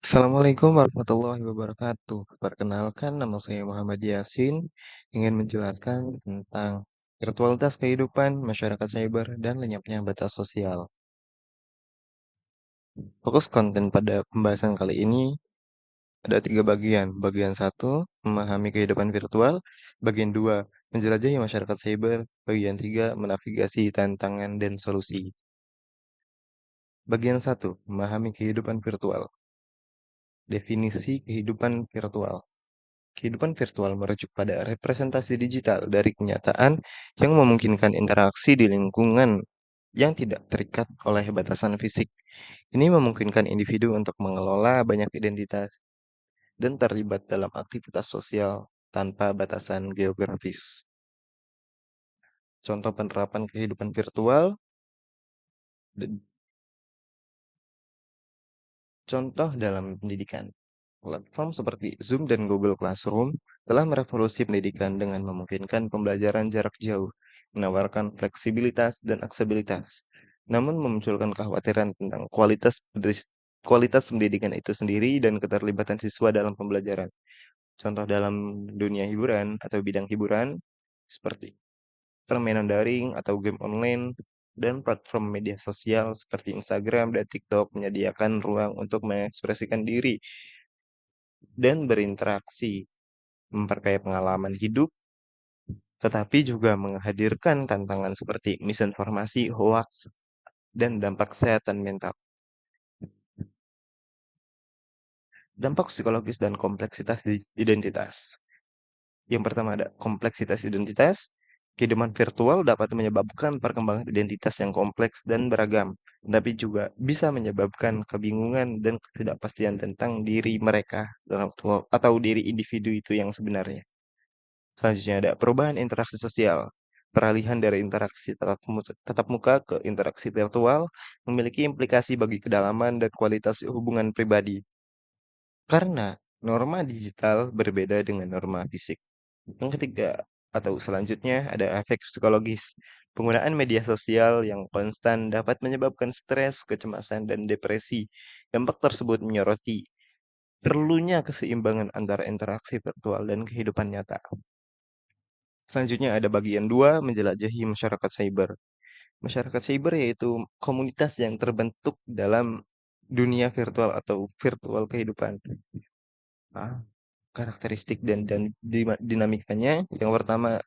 Assalamualaikum warahmatullahi wabarakatuh. Perkenalkan, nama saya Muhammad Yasin, ingin menjelaskan tentang virtualitas kehidupan masyarakat cyber dan lenyapnya batas sosial. Fokus konten pada pembahasan kali ini ada tiga bagian. Bagian satu, memahami kehidupan virtual. Bagian dua, menjelajahi masyarakat cyber. Bagian tiga, menavigasi tantangan dan solusi. Bagian satu, memahami kehidupan virtual. Definisi kehidupan virtual. Kehidupan virtual merujuk pada representasi digital dari kenyataan yang memungkinkan interaksi di lingkungan yang tidak terikat oleh batasan fisik. Ini memungkinkan individu untuk mengelola banyak identitas dan terlibat dalam aktivitas sosial tanpa batasan geografis. Contoh penerapan kehidupan virtual, d- contoh dalam pendidikan. Platform seperti Zoom dan Google Classroom telah merevolusi pendidikan dengan memungkinkan pembelajaran jarak jauh, menawarkan fleksibilitas dan aksesibilitas, namun memunculkan kekhawatiran tentang kualitas pendidikan itu sendiri dan keterlibatan siswa dalam pembelajaran. Contoh dalam dunia hiburan atau bidang hiburan seperti permainan daring atau game online dan platform media sosial seperti Instagram dan TikTok menyediakan ruang untuk mengekspresikan diri dan berinteraksi, memperkaya pengalaman hidup, tetapi juga menghadirkan tantangan seperti misinformasi, hoaks, dan dampak kesehatan mental. Dampak psikologis dan kompleksitas identitas. Yang pertama ada kompleksitas identitas. Kehidupan virtual dapat menyebabkan perkembangan identitas yang kompleks dan beragam, tapi juga bisa menyebabkan kebingungan dan ketidakpastian tentang diri mereka atau diri individu itu yang sebenarnya. Selanjutnya ada perubahan interaksi sosial. Peralihan dari interaksi tatap muka ke interaksi virtual memiliki implikasi bagi kedalaman dan kualitas hubungan pribadi. Karena norma digital berbeda dengan norma fisik. Yang ketiga, atau selanjutnya ada efek psikologis. Penggunaan media sosial yang konstan dapat menyebabkan stres, kecemasan, dan depresi. Dampak tersebut menyoroti perlunya keseimbangan antara interaksi virtual dan kehidupan nyata. Selanjutnya ada bagian 2 menjelajahi masyarakat cyber. Masyarakat cyber yaitu komunitas yang terbentuk dalam dunia virtual atau virtual kehidupan. Ah, karakteristik dan dinamikanya yang pertama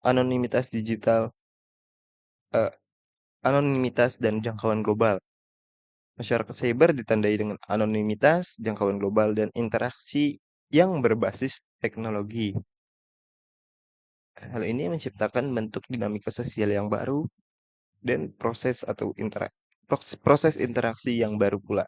anonimitas digital, eh, anonimitas dan jangkauan global. Masyarakat cyber ditandai dengan anonimitas, jangkauan global, dan interaksi yang berbasis teknologi. Hal ini menciptakan bentuk dinamika sosial yang baru dan proses interaksi yang baru pula.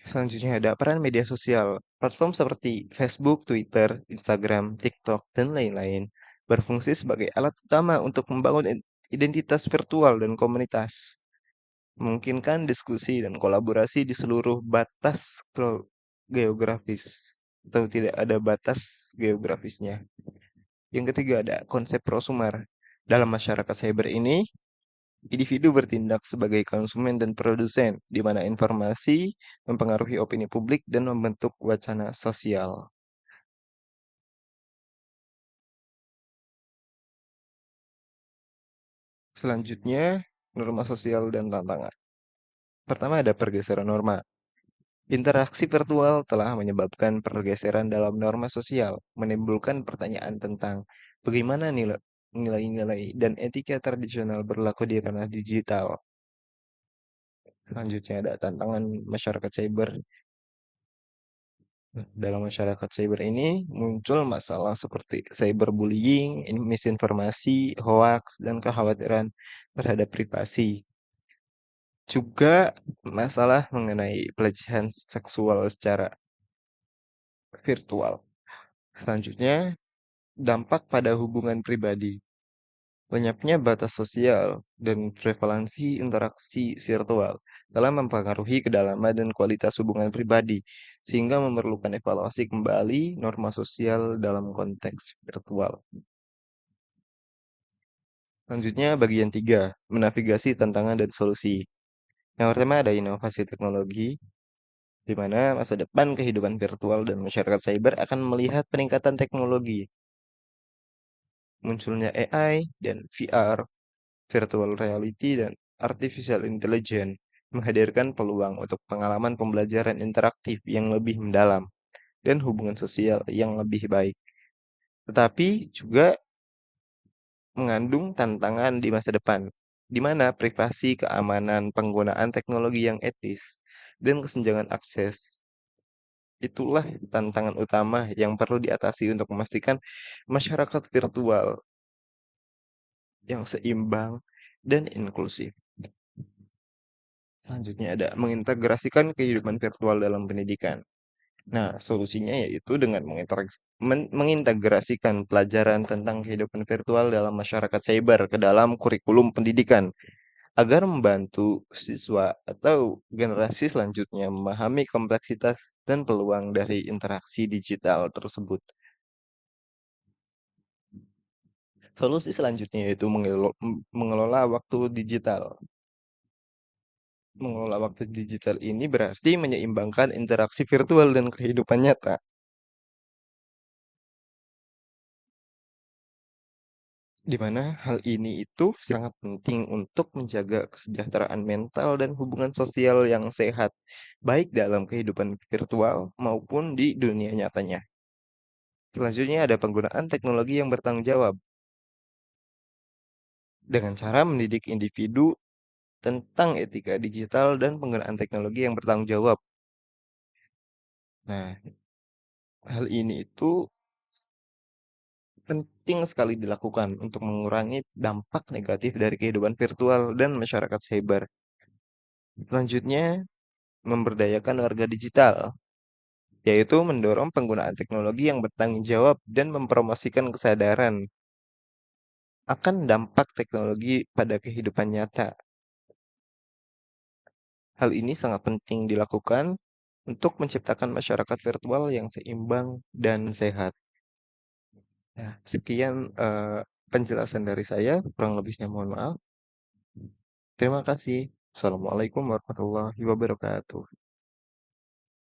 Selanjutnya ada peran media sosial. Platform seperti Facebook, Twitter, Instagram, TikTok, dan lain-lain berfungsi sebagai alat utama untuk membangun identitas virtual dan komunitas. Memungkinkan diskusi dan kolaborasi di seluruh geografis atau tidak ada batas geografisnya. Yang ketiga ada konsep prosumer. Dalam masyarakat cyber ini, individu bertindak sebagai konsumen dan produsen, di mana informasi mempengaruhi opini publik dan membentuk wacana sosial. Selanjutnya, norma sosial dan tantangan. Pertama ada pergeseran norma. Interaksi virtual telah menyebabkan pergeseran dalam norma sosial, menimbulkan pertanyaan tentang bagaimana nilai-nilai dan etika tradisional berlaku di ranah digital. Selanjutnya ada tantangan masyarakat cyber. Dalam masyarakat cyber ini muncul masalah seperti cyberbullying, misinformasi, hoaks, dan kekhawatiran terhadap privasi. Juga masalah mengenai pelecehan seksual secara virtual. Selanjutnya, dampak pada hubungan pribadi. Lenyapnya batas sosial dan prevalensi interaksi virtual telah mempengaruhi kedalaman dan kualitas hubungan pribadi, sehingga memerlukan evaluasi kembali norma sosial dalam konteks virtual. Selanjutnya, bagian 3 menavigasi tantangan dan solusi. Yang pertama ada inovasi teknologi. di mana masa depan kehidupan virtual dan masyarakat cyber akan melihat peningkatan teknologi, munculnya AI dan VR, virtual reality dan artificial intelligence menghadirkan peluang untuk pengalaman pembelajaran interaktif yang lebih mendalam dan hubungan sosial yang lebih baik. Tetapi juga mengandung tantangan di masa depan, di mana privasi, keamanan, penggunaan teknologi yang etis, dan kesenjangan akses. Itulah tantangan utama yang perlu diatasi untuk memastikan masyarakat virtual yang seimbang dan inklusif. Selanjutnya ada mengintegrasikan kehidupan virtual dalam pendidikan. Nah, solusinya yaitu dengan mengintegrasikan pelajaran tentang kehidupan virtual dalam masyarakat cyber ke dalam kurikulum pendidikan agar membantu siswa atau generasi selanjutnya memahami kompleksitas dan peluang dari interaksi digital tersebut. Solusi selanjutnya yaitu mengelola waktu digital. Mengelola waktu digital ini berarti menyeimbangkan interaksi virtual dan kehidupan nyata, di mana hal ini itu sangat penting untuk menjaga kesejahteraan mental dan hubungan sosial yang sehat, baik dalam kehidupan virtual maupun di dunia nyatanya. Selanjutnya ada penggunaan teknologi yang bertanggung jawab dengan cara mendidik individu tentang etika digital dan penggunaan teknologi yang bertanggung jawab. Nah, hal ini itu penting sekali dilakukan untuk mengurangi dampak negatif dari kehidupan virtual dan masyarakat cyber. Selanjutnya, memberdayakan warga digital, yaitu mendorong penggunaan teknologi yang bertanggung jawab dan mempromosikan kesadaran akan dampak teknologi pada kehidupan nyata. Hal ini sangat penting dilakukan untuk menciptakan masyarakat virtual yang seimbang dan sehat. Ya, sekian penjelasan dari saya, kurang lebihnya mohon maaf. Terima kasih. Assalamualaikum warahmatullahi wabarakatuh.